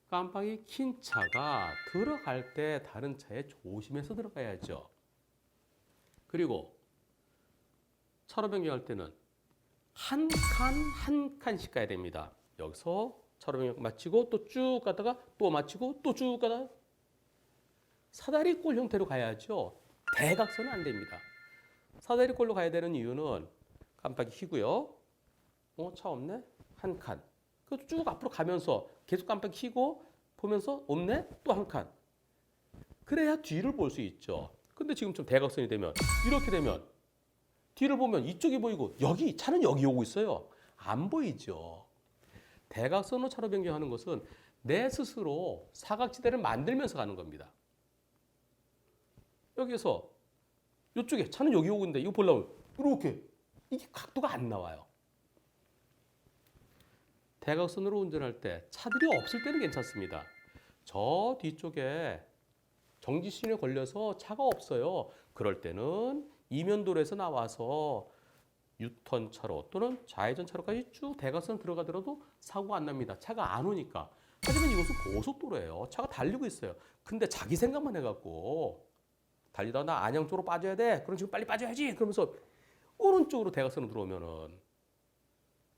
깜빡이 킨 차가 들어갈 때 다른 차에 조심해서 들어가야죠. 그리고 차로 변경할 때는 한 칸씩 가야 됩니다. 여기서 차로 변경 마치고 또 쭉 가다가 또 마치고 또 쭉 가다가 사다리꼴 형태로 가야죠. 대각선은 안 됩니다. 사다리꼴로 가야 되는 이유는 깜빡이 켜고요. 차 없네? 한 칸. 그것도 쭉 앞으로 가면서 계속 깜빡이 켜고 보면서 없네? 또 한 칸. 그래야 뒤를 볼 수 있죠. 근데 지금 좀 대각선이 되면 이렇게 되면 뒤를 보면 이쪽이 보이고 여기 차는 여기 오고 있어요. 안 보이죠. 대각선으로 차로 변경하는 것은 내 스스로 사각지대를 만들면서 가는 겁니다. 여기서 이쪽에 차는 여기 오고 있는데 이거 보려면 이렇게 이게 각도가 안 나와요. 대각선으로 운전할 때 차들이 없을 때는 괜찮습니다. 저 뒤쪽에 정지 신호에 걸려서 차가 없어요. 그럴 때는 이면도로에서 나와서 유턴 차로 또는 좌회전 차로까지 쭉 대각선 들어가더라도 사고가 안 납니다. 차가 안 오니까. 하지만 이것은 고속도로예요. 차가 달리고 있어요. 근데 자기 생각만 해갖고 달리다가 나 안양 쪽으로 빠져야 돼. 그럼 지금 빨리 빠져야지. 그러면서 오른쪽으로 대각선으로 들어오면은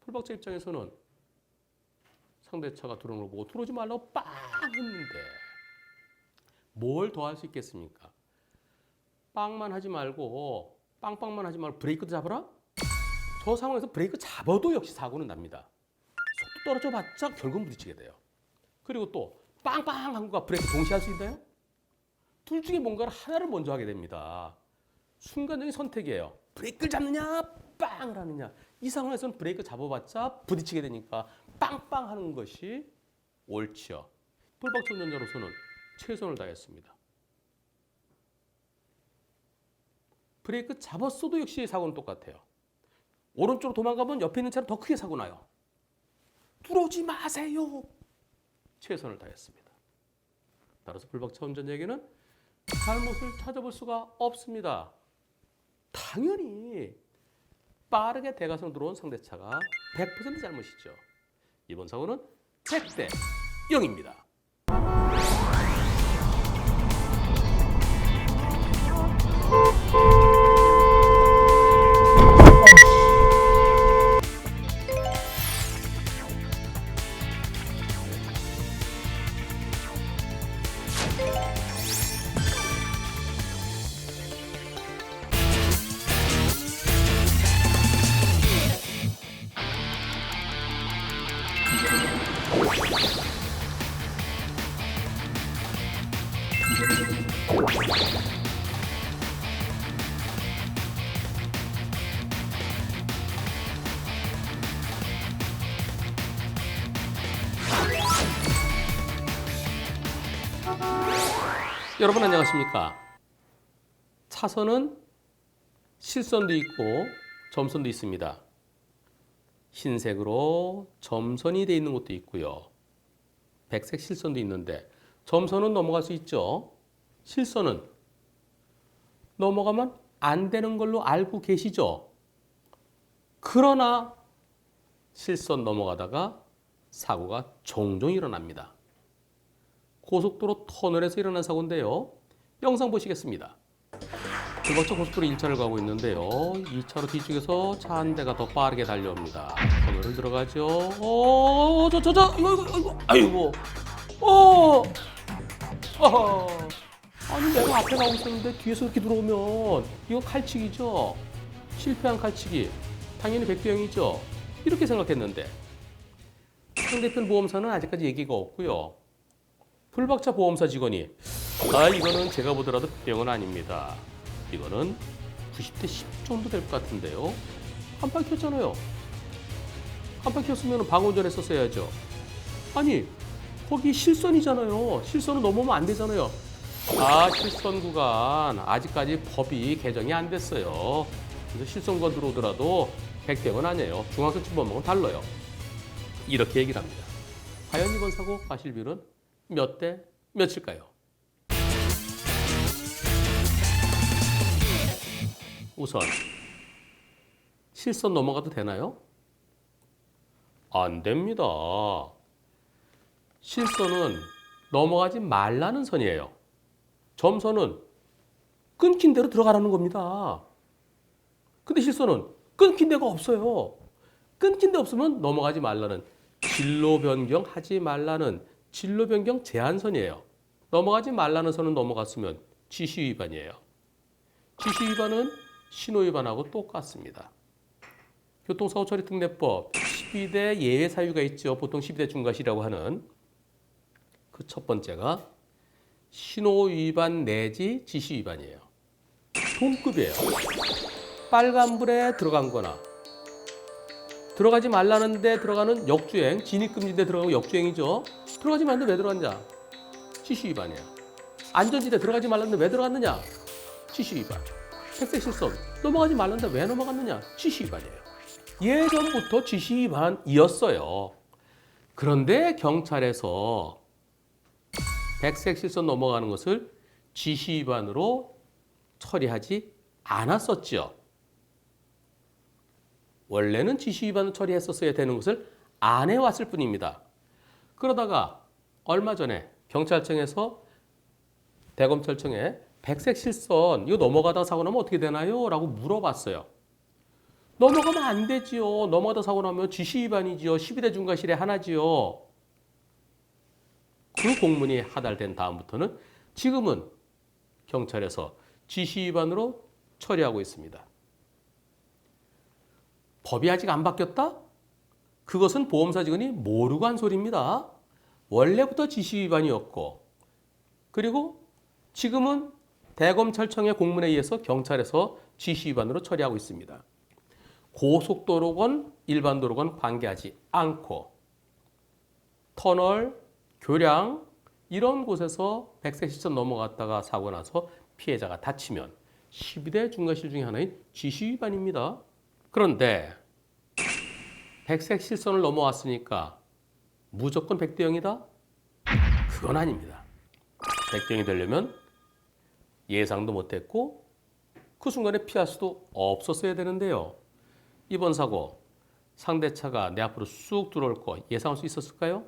풀박자 입장에서는 상대차가 들어오는 걸 보고 들어오지 말라고 빵 했는데 뭘 더 할 수 있겠습니까? 빵만 하지 말고 빵빵만 하지 말고 브레이크도 잡아라? 저 상황에서 브레이크 잡아도 역시 사고는 납니다. 속도 떨어져 봤자 결국 부딪히게 돼요. 그리고 또 빵빵 한 것과 브레이크 동시에 할 수 있나요? 둘 중에 뭔가를 하나를 먼저 하게 됩니다. 순간적인 선택이에요. 브레이크를 잡느냐 빵을 하느냐. 이 상황에서는 브레이크 잡아봤자 부딪히게 되니까 빵빵 하는 것이 옳지요. 풀박차 운전자로서는 최선을 다했습니다. 브레이크 잡았어도 역시 사고는 똑같아요. 오른쪽으로 도망가면 옆에 있는 차는 더 크게 사고 나요. 들어오지 마세요. 최선을 다했습니다. 따라서 불박차 운전자에게는 잘못을 찾아볼 수가 없습니다. 당연히 빠르게 대각선 들어온 상대차가 100% 잘못이죠. 이번 사고는 100대 0입니다. 여러분 안녕하십니까? 차선은 실선도 있고 점선도 있습니다. 흰색으로 점선이 되어 있는 곳도 있고요. 백색 실선도 있는데 점선은 넘어갈 수 있죠. 실선은 넘어가면 안 되는 걸로 알고 계시죠. 그러나 실선 넘어가다가 사고가 종종 일어납니다. 고속도로 터널에서 일어난 사고인데요. 영상 보시겠습니다. 불박차 고속도로 1차를 가고 있는데요. 2차로 뒤쪽에서 차 한 대가 더 빠르게 달려옵니다. 터널을 들어가죠. 이거, 아이고, 아니 내가 앞에 가고 있었는데 뒤에서 이렇게 들어오면 이거 칼치기죠. 실패한 칼치기. 당연히 백대형이죠. 이렇게 생각했는데 상대편 보험사는 아직까지 얘기가 없고요. 불박차 보험사 직원이 이거는 제가 보더라도 백대형은 아닙니다. 이거는 90대 10 정도 될 것 같은데요. 한판 켰잖아요. 한판 켰으면 방운전했었어야죠. 아니 거기 실선이잖아요. 실선은 넘으면 안 되잖아요. 실선 구간 아직까지 법이 개정이 안 됐어요. 그래서 실선 구간 들어오더라도 백대형은 아니에요. 중앙선 침범하고 달라요. 이렇게 얘기를 합니다. 과연 이번 사고 과실비율은 몇 대 몇일까요? 우선 실선 넘어가도 되나요? 안 됩니다. 실선은 넘어가지 말라는 선이에요. 점선은 끊긴 대로 들어가라는 겁니다. 근데 실선은 끊긴 데가 없어요. 끊긴 데 없으면 넘어가지 말라는 진로 변경하지 말라는 진로 변경 제한선이에요. 넘어가지 말라는 선은 넘어갔으면 지시 위반이에요. 지시 위반은 신호 위반하고 똑같습니다. 교통사고 처리 특례법 12대 예외 사유가 있죠. 보통 12대 중과실이라고 하는 그 첫 번째가 신호 위반 내지 지시 위반이에요. 동급이에요. 빨간불에 들어간 거나 들어가지 말라는 데 들어가는 역주행, 진입금지대 들어가고 역주행이죠. 들어가지 말라는데 왜 들어갔냐? 지시 위반이에요. 안전지대 들어가지 말라는데 왜 들어갔느냐? 지시 위반. 백색 실선 넘어가지 말라는데 왜 넘어갔느냐? 지시 위반이에요. 예전부터 지시 위반이었어요. 그런데 경찰에서 백색 실선 넘어가는 것을 지시 위반으로 처리하지 않았었죠. 원래는 지시 위반을 처리했었어야 되는 것을 안 해왔을 뿐입니다. 그러다가 얼마 전에 경찰청에서 대검찰청에 백색 실선 이거 넘어가다 사고 나면 어떻게 되나요? 라고 물어봤어요. 넘어가면 안 되지요. 넘어가다 사고 나면 지시 위반이지요. 12대 중과실의 하나지요. 그 공문이 하달된 다음부터는 지금은 경찰에서 지시 위반으로 처리하고 있습니다. 법이 아직 안 바뀌었다? 그것은 보험사 직원이 모르고 한 소리입니다. 원래부터 지시 위반이었고 그리고 지금은 대검찰청의 공문에 의해서 경찰에서 지시 위반으로 처리하고 있습니다. 고속도로건 일반도로건 관계하지 않고 터널, 교량 이런 곳에서 백색 실선 넘어갔다가 사고 나서 피해자가 다치면 12대 중과실 중에 하나인 지시 위반입니다. 그런데 백색 실선을 넘어왔으니까 무조건 백대형이다? 그건 아닙니다. 백대형이 되려면 예상도 못했고 그 순간에 피할 수도 없었어야 되는데요. 이번 사고 상대차가 내 앞으로 쑥 들어올 거 예상할 수 있었을까요?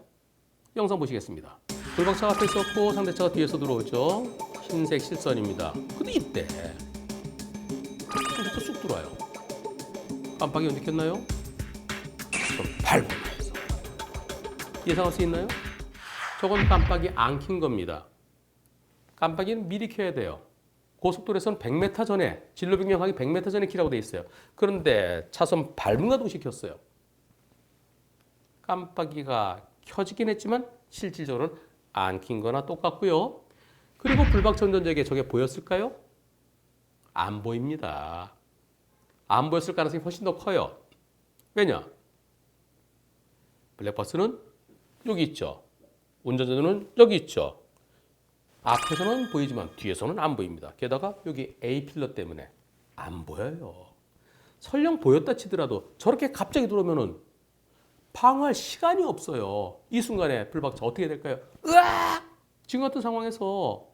영상 보시겠습니다. 불박차가 앞에 있었고 상대차가 뒤에서 들어오죠. 흰색 실선입니다. 근데 이때 상대차 쑥 들어와요. 깜빡이 언제 켰나요? 좀 밟고 나서. 예상할 수 있나요? 저건 깜빡이 안 킨 겁니다. 깜빡이는 미리 켜야 돼요. 고속도로에서는 100m 전에 진로 변경하기 100m 전에 키라고 돼 있어요. 그런데 차선 밟음과 동시에 켰어요. 깜빡이가 켜지긴 했지만 실질적으로는 안 킨 거나 똑같고요. 그리고 불박차 운전자에게 저게 보였을까요? 안 보입니다. 안 보였을 가능성이 훨씬 더 커요. 왜냐? 블랙박스는 여기 있죠. 운전자는 여기 있죠. 앞에서는 보이지만 뒤에서는 안 보입니다. 게다가 여기 A 필러 때문에 안 보여요. 설령 보였다 치더라도 저렇게 갑자기 들어오면은 방어할 시간이 없어요. 이 순간에 불박차 어떻게 될까요? 으악! 지금 같은 상황에서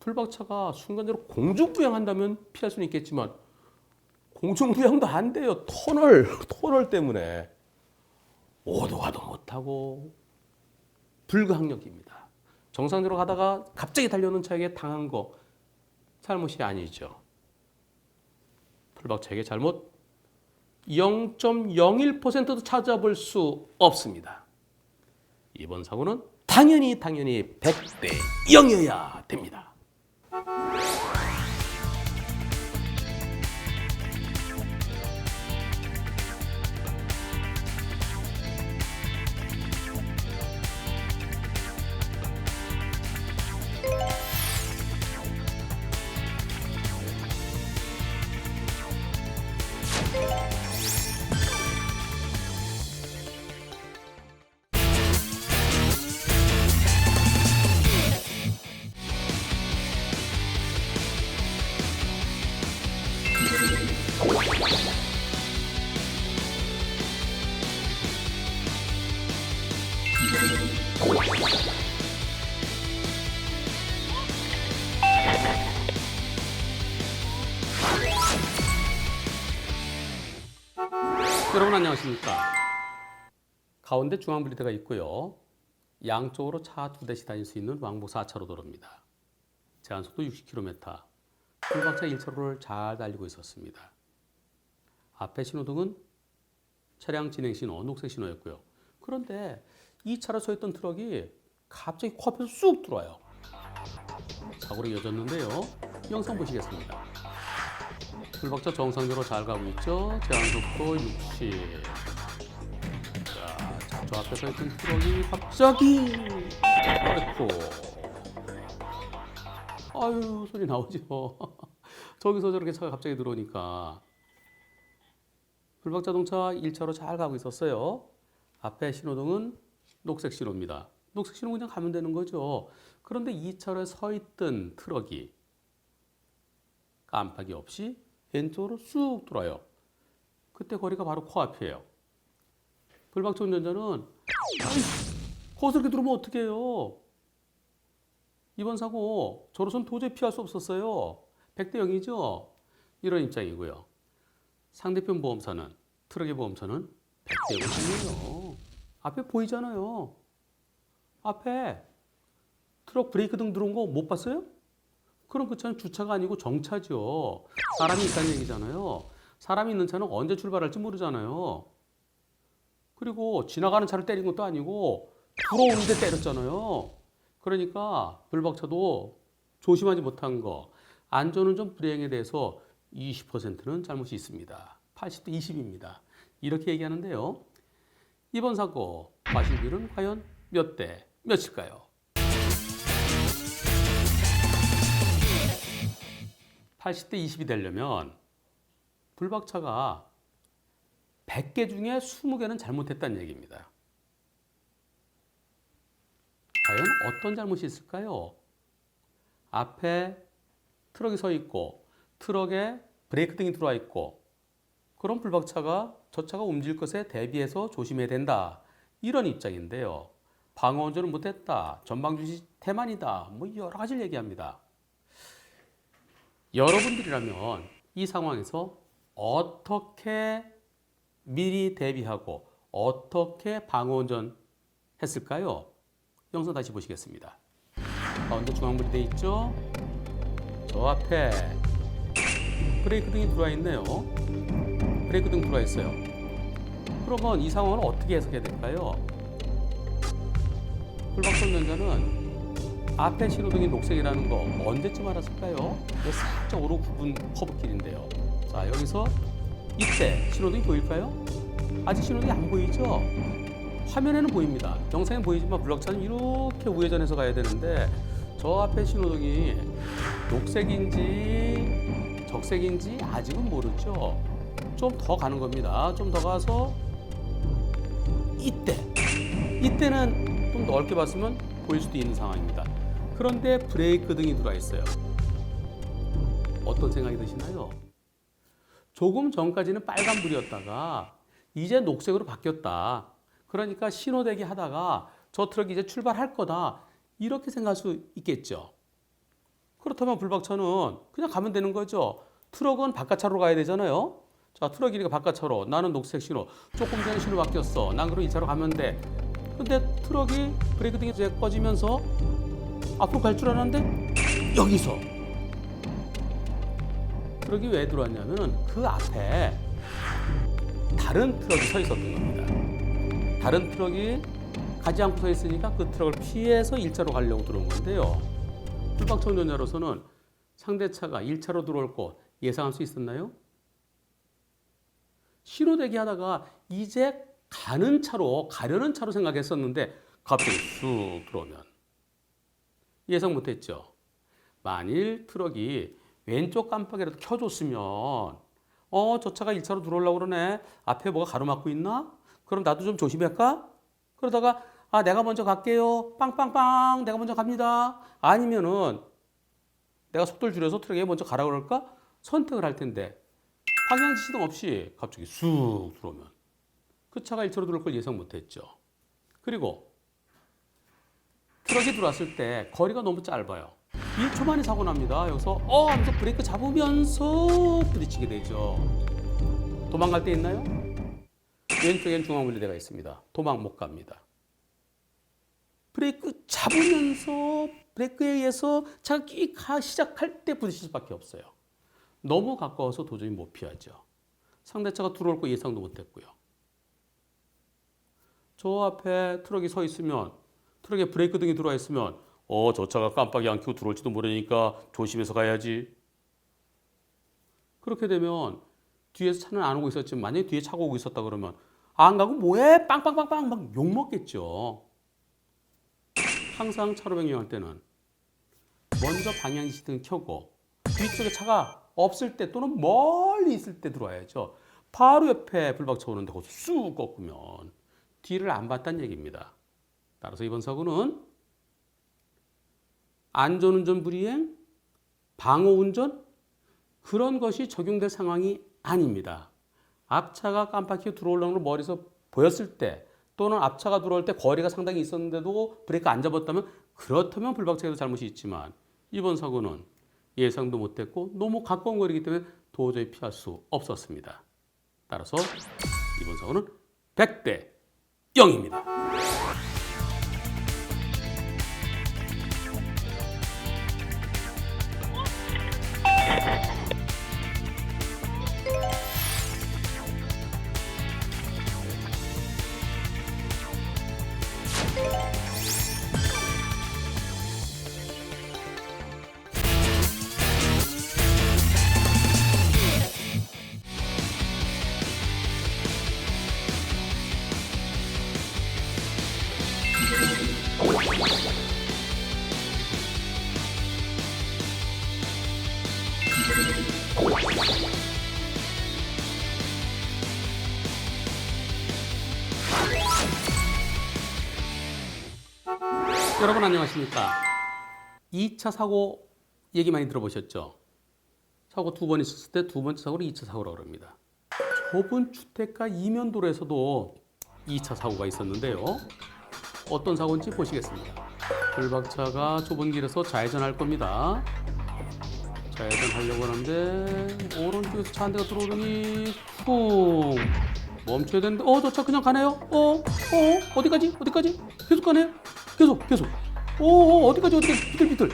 불박차가 순간적으로 공중부양한다면 피할 수는 있겠지만 공중부양도 안 돼요. 터널 때문에 오도 가도 못하고 불가항력입니다. 정상적으로 가다가 갑자기 달려오는 차에게 당한 거 잘못이 아니죠. 불박차에게 잘못 0.01%도 찾아볼 수 없습니다. 이번 사고는 당연히 100대 0이어야 됩니다. 여러분 안녕하십니까? 가운데 중앙 브리드가 있고요. 양쪽으로 차 2대씩 다닐 수 있는 왕복 4차로 도로입니다. 제한속도 60km, 불박차 1차로를 잘 달리고 있었습니다. 앞에 신호등은 차량 진행 신호, 녹색 신호였고요. 그런데 이 차로 서 있던 트럭이 갑자기 코앞에서 쑥 들어와요. 사고로 이어졌는데요. 영상 보시겠습니다. 불박차 정상적으로 잘 가고 있죠. 제한속도 60. 자, 저 앞에 서 있던 트럭이 갑자기 아이고, 아유 소리 나오죠. 저기서 저렇게 차가 갑자기 들어오니까 불박 자동차 1차로 잘 가고 있었어요. 앞에 신호등은 녹색 신호입니다. 녹색 신호 그냥 가면 되는 거죠. 그런데 2차로에 서 있던 트럭이 깜빡이 없이 왼쪽으로 쑥 돌아요. 그때 거리가 바로 코앞이에요. 불박차 운전자는 거기서 이렇게 들어오면 어떡해요. 이번 사고 저로선 도저히 피할 수 없었어요. 100대 0이죠. 이런 입장이고요. 상대편 보험사는, 트럭의 보험사는 100대 0이에요. 앞에 보이잖아요. 앞에 트럭 브레이크 등 들어온 거 못 봤어요? 그럼 그 차는 주차가 아니고 정차죠. 사람이 있다는 얘기잖아요. 사람이 있는 차는 언제 출발할지 모르잖아요. 그리고 지나가는 차를 때린 것도 아니고 들어오는데 때렸잖아요. 그러니까 불박차도 조심하지 못한 거, 안전운전 불이행에 대해서 20%는 잘못이 있습니다. 80대 20입니다. 이렇게 얘기하는데요. 이번 사고 과실비는 과연 몇 대 몇일까요? 80대 20이 되려면 불박차가 100개 중에 20개는 잘못했다는 얘기입니다. 과연 어떤 잘못이 있을까요? 앞에 트럭이 서 있고 트럭에 브레이크 등이 들어와 있고 그럼 불박차가 저 차가 움직일 것에 대비해서 조심해야 된다. 이런 입장인데요. 방어 운전을 못했다. 전방주시 태만이다. 뭐 여러 가지를 얘기합니다. 여러분들이라면 이 상황에서 어떻게 미리 대비하고 어떻게 방어 운전 했을까요? 영상 다시 보시겠습니다. 가운데 중앙불이 돼 있죠? 저 앞에 브레이크 등이 들어와 있네요. 브레이크 등 들어와 있어요. 그러면 이 상황을 어떻게 해석해야 될까요? 불박차 운전자는 앞에 신호등이 녹색이라는 거 언제쯤 알았을까요? 살짝 오로 굽은 커브길인데요. 자, 여기서 이때 신호등이 보일까요? 아직 신호등이 안 보이죠? 화면에는 보입니다. 영상엔 보이지만 불박차는 이렇게 우회전해서 가야 되는데 저 앞에 신호등이 녹색인지 적색인지 아직은 모르죠. 좀 더 가는 겁니다. 좀 더 가서 이때는 좀 넓게 봤으면 보일 수도 있는 상황입니다. 그런데 브레이크 등이 들어와 있어요. 어떤 생각이 드시나요? 조금 전까지는 빨간불이었다가 이제 녹색으로 바뀌었다. 그러니까 신호대기 하다가 저 트럭이 이제 출발할 거다. 이렇게 생각할 수 있겠죠. 그렇다면 불박차는 그냥 가면 되는 거죠. 트럭은 바깥차로 가야 되잖아요. 자, 트럭이니까 바깥차로. 나는 녹색 신호. 조금 전에 신호 바뀌었어. 난 그럼 이 차로 가면 돼. 근데 트럭이 브레이크 등이 이제 꺼지면서 앞으로 갈 줄 알았는데 여기서 트럭이 왜 들어왔냐면 그 앞에 다른 트럭이 서 있었던 겁니다. 다른 트럭이 가지 않고 서 있으니까 그 트럭을 피해서 1차로 가려고 들어온 건데요. 불박차 운전자로서는 상대차가 1차로 들어올 거 예상할 수 있었나요? 신호 대기하다가 이제 가는 차로, 가려는 차로 생각했었는데 갑자기 쑥 들어오면 예상 못했죠. 만일 트럭이 왼쪽 깜빡이라도 켜줬으면 저 차가 1차로 들어오려고 그러네. 앞에 뭐가 가로막고 있나? 그럼 나도 좀 조심할까? 그러다가 내가 먼저 갈게요. 빵빵빵 내가 먼저 갑니다. 아니면은 내가 속도를 줄여서 트럭에 먼저 가라고 그럴까? 선택을 할 텐데 방향 지시등 없이 갑자기 쑥 들어오면 그 차가 1차로 들어올 걸 예상 못했죠. 그리고 트럭이 들어왔을 때 거리가 너무 짧아요. 1초 만에 사고 납니다. 여기서 하면서 브레이크 잡으면서 부딪히게 되죠. 도망갈 데 있나요? 왼쪽엔 중앙분리대가 있습니다. 도망 못 갑니다. 브레이크 잡으면서 브레이크에 의해서 차가 끼 시작할 때 부딪힐 수밖에 없어요. 너무 가까워서 도저히 못 피하죠. 상대차가 들어올 거 예상도 못했고요. 저 앞에 트럭이 서 있으면 트럭에 브레이크 등이 들어와 있으면 저 차가 깜빡이 안 켜고 들어올지도 모르니까 조심해서 가야지. 그렇게 되면 뒤에서 차는 안 오고 있었지만 만약에 뒤에 차가 오고 있었다 그러면 안 가고 뭐해? 빵빵빵빵 막 욕먹겠죠. 항상 차로 변경할 때는 먼저 방향지시등 켜고 뒤쪽에 차가 없을 때 또는 멀리 있을 때 들어와야죠. 바로 옆에 불박차 오는데 거기서 쑥 꺾으면 뒤를 안 봤다는 얘기입니다. 따라서 이번 사고는 안전운전 불이행, 방어운전 그런 것이 적용될 상황이 아닙니다. 앞차가 깜빡이 들어오려는 걸 머리에서 보였을 때 또는 앞차가 들어올 때 거리가 상당히 있었는데도 브레이크 안 잡았다면 그렇다면 불박차에도 잘못이 있지만 이번 사고는 예상도 못했고 너무 가까운 거리이기 때문에 도저히 피할 수 없었습니다. 따라서 이번 사고는 100대 0입니다. 여러분 안녕하십니까? 2차 사고 얘기 많이 들어보셨죠? 사고 두 번 있었을 때 두 번째 사고를 2차 사고라고 합니다. 좁은 주택가 이면도로에서도 2차 사고가 있었는데요. 어떤 사고인지 보시겠습니다. 불박차가 좁은 길에서 좌회전할 겁니다. 좌회전하려고 하는데 오른쪽에서 차 한 대가 들어오더니 쿵 멈춰야 되는데 저 차 그냥 가네요. 어디까지? 계속 가네요. 계속. 어디까지 비틀.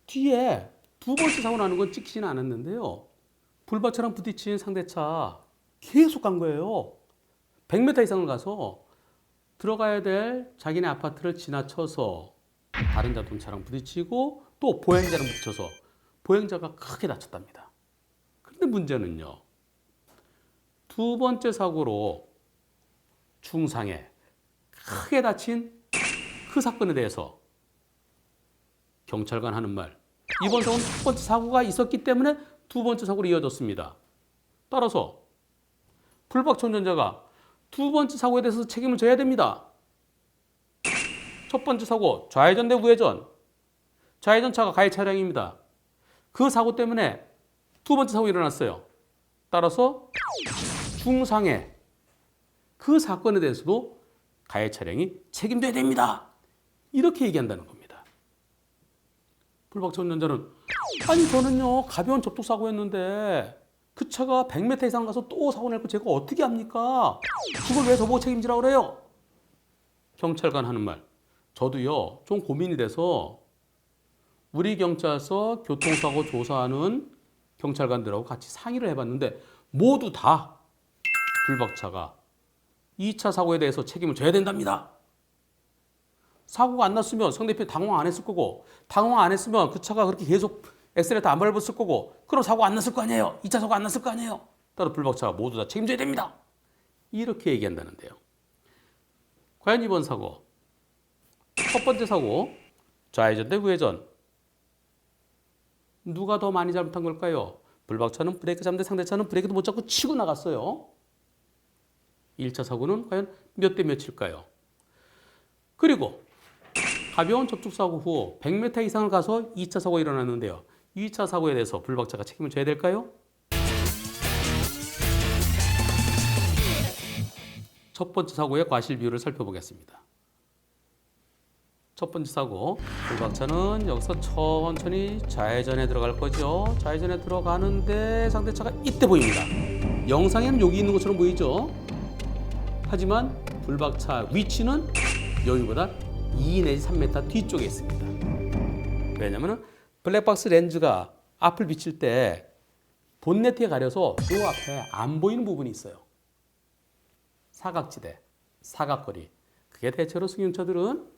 뒤에 두 번째 사고 나는 건 찍히지는 않았는데요. 불박차랑 부딪힌 상대차 계속 간 거예요. 100m 이상을 가서 들어가야 될 자기네 아파트를 지나쳐서 다른 자동차랑 부딪히고 또 보행자랑 부딪혀서 보행자가 크게 다쳤답니다. 그런데 문제는요. 두 번째 사고로 중상에 크게 다친 그 사건에 대해서 경찰관 하는 말 이번 사고는 첫 번째 사고가 있었기 때문에 두 번째 사고로 이어졌습니다. 따라서 불박차 운전자가 두 번째 사고에 대해서 책임을 져야 됩니다. 첫 번째 사고, 좌회전 대 우회전. 좌회전차가 가해 차량입니다. 그 사고 때문에 두 번째 사고가 일어났어요. 따라서 중상해. 그 사건에 대해서도 가해 차량이 책임져야 됩니다. 이렇게 얘기한다는 겁니다. 불박차 운전자는 아니 저는요 가벼운 접촉사고였는데 그 차가 100m 이상 가서 또 사고 낼 거 제가 어떻게 합니까? 그걸 왜 저보고 책임지라고 그래요? 경찰관 하는 말 저도요 좀 고민이 돼서 우리 경찰서 교통사고 조사하는 경찰관들하고 같이 상의를 해봤는데 모두 다 불박차가 2차 사고에 대해서 책임을 져야 된답니다. 사고가 안 났으면 상대편이 당황 안 했을 거고 당황 안 했으면 그 차가 그렇게 계속 엑셀레이터 안 밟았을 거고 그럼 사고 안 났을 거 아니에요. 2차 사고 안 났을 거 아니에요. 따라 불박차가 모두 다 책임져야 됩니다. 이렇게 얘기한다는데요. 과연 이번 사고 첫 번째 사고 좌회전 대 우회전 누가 더 많이 잘못한 걸까요? 불박차는 브레이크 잡는데 상대차는 브레이크도 못 잡고 치고 나갔어요. 1차 사고는 과연 몇 대 몇일까요? 그리고 가벼운 접촉사고 후 100m 이상을 가서 2차 사고가 일어났는데요. 2차 사고에 대해서 불박차가 책임을 져야 될까요? 첫 번째 사고의 과실 비율을 살펴보겠습니다. 첫 번째 사고, 불박차는 여기서 천천히 좌회전에 들어갈 거죠. 좌회전에 들어가는데 상대차가 이때 보입니다. 영상에는 여기 있는 것처럼 보이죠. 하지만 불박차 위치는 여기보다 2 내지 3m 뒤쪽에 있습니다. 왜냐하면 블랙박스 렌즈가 앞을 비칠 때 본네트에 가려서 이 앞에 안 보이는 부분이 있어요. 사각지대, 사각거리. 그게 대체로 승용차들은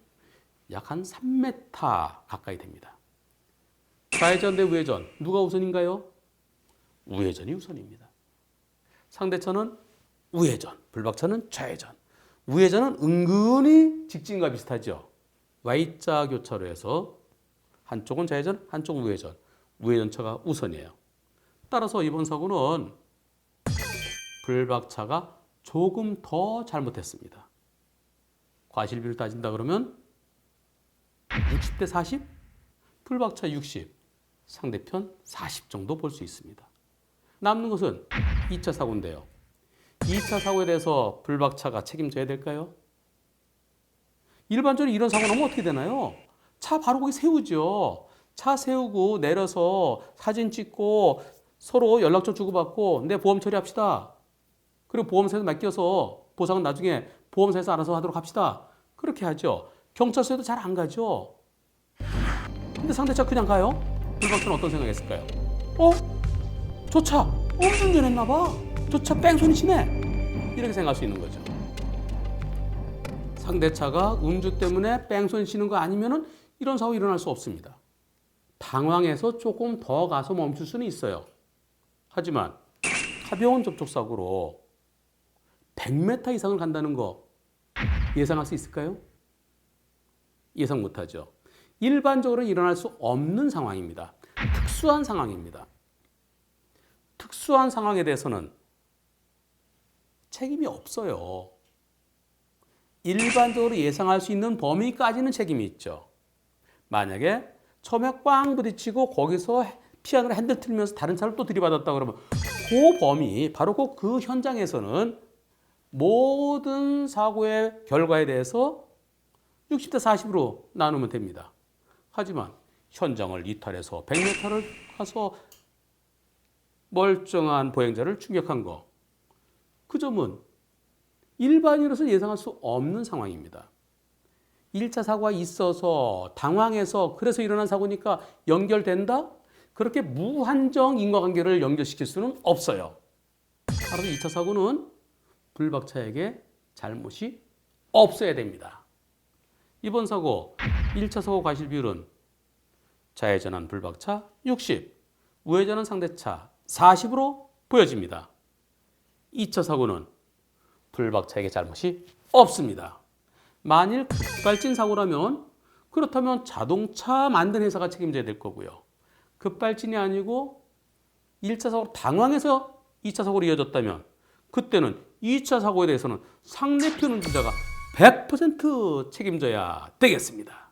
약 한 3m 가까이 됩니다. 좌회전 대 우회전 누가 우선인가요? 우회전이 우선입니다. 상대차는 우회전, 불박차는 좌회전. 우회전은 은근히 직진과 비슷하죠. Y자 교차로에서 한쪽은 좌회전, 한쪽은 우회전. 우회전차가 우선이에요. 따라서 이번 사고는 불박차가 조금 더 잘못했습니다. 과실비를 따진다 그러면 60대 40? 불박차 60, 상대편 40 정도 볼 수 있습니다. 남는 것은 2차 사고인데요. 2차 사고에 대해서 불박차가 책임져야 될까요? 일반적으로 이런 사고 나면 어떻게 되나요? 차 바로 거기 세우죠. 차 세우고 내려서 사진 찍고 서로 연락처 주고받고 내 보험 처리합시다. 그리고 보험사에서 맡겨서 보상은 나중에 보험사에서 알아서 하도록 합시다. 그렇게 하죠. 경찰서에도 잘 안 가죠. 근데 상대차 그냥 가요? 불박차는 어떤 생각했을까요? 저 차 음주운전했나 봐. 저 차 뺑소니 치네. 이렇게 생각할 수 있는 거죠. 상대차가 음주 때문에 뺑소니 치는 거 아니면은 이런 사고 일어날 수 없습니다. 당황해서 조금 더 가서 멈출 수는 있어요. 하지만 가벼운 접촉사고로 100m 이상을 간다는 거 예상할 수 있을까요? 예상 못하죠. 일반적으로 일어날 수 없는 상황입니다. 특수한 상황입니다. 특수한 상황에 대해서는 책임이 없어요. 일반적으로 예상할 수 있는 범위까지는 책임이 있죠. 만약에 처음에 꽝 부딪히고 거기서 피하느라 핸들 틀면서 다른 차를 또 들이받았다 그러면 그 범위, 바로 그 현장에서는 모든 사고의 결과에 대해서 60대 40으로 나누면 됩니다. 하지만 현장을 이탈해서 100m를 가서 멀쩡한 보행자를 충격한 거, 그 점은 일반인으로서 예상할 수 없는 상황입니다. 1차 사고가 있어서 당황해서 그래서 일어난 사고니까 연결된다? 그렇게 무한정 인과관계를 연결시킬 수는 없어요. 따라서 2차 사고는 불박차에게 잘못이 없어야 됩니다. 이번 사고 1차 사고 과실 비율은 좌회전한 불박차 60, 우회전한 상대차 40으로 보여집니다. 2차 사고는 불박차에게 잘못이 없습니다. 만일 급발진 사고라면 그렇다면 자동차 만든 회사가 책임져야 될 거고요. 급발진이 아니고 1차 사고로 당황해서 2차 사고로 이어졌다면 그때는 2차 사고에 대해서는 상대편 운전자가 100% 책임져야 되겠습니다.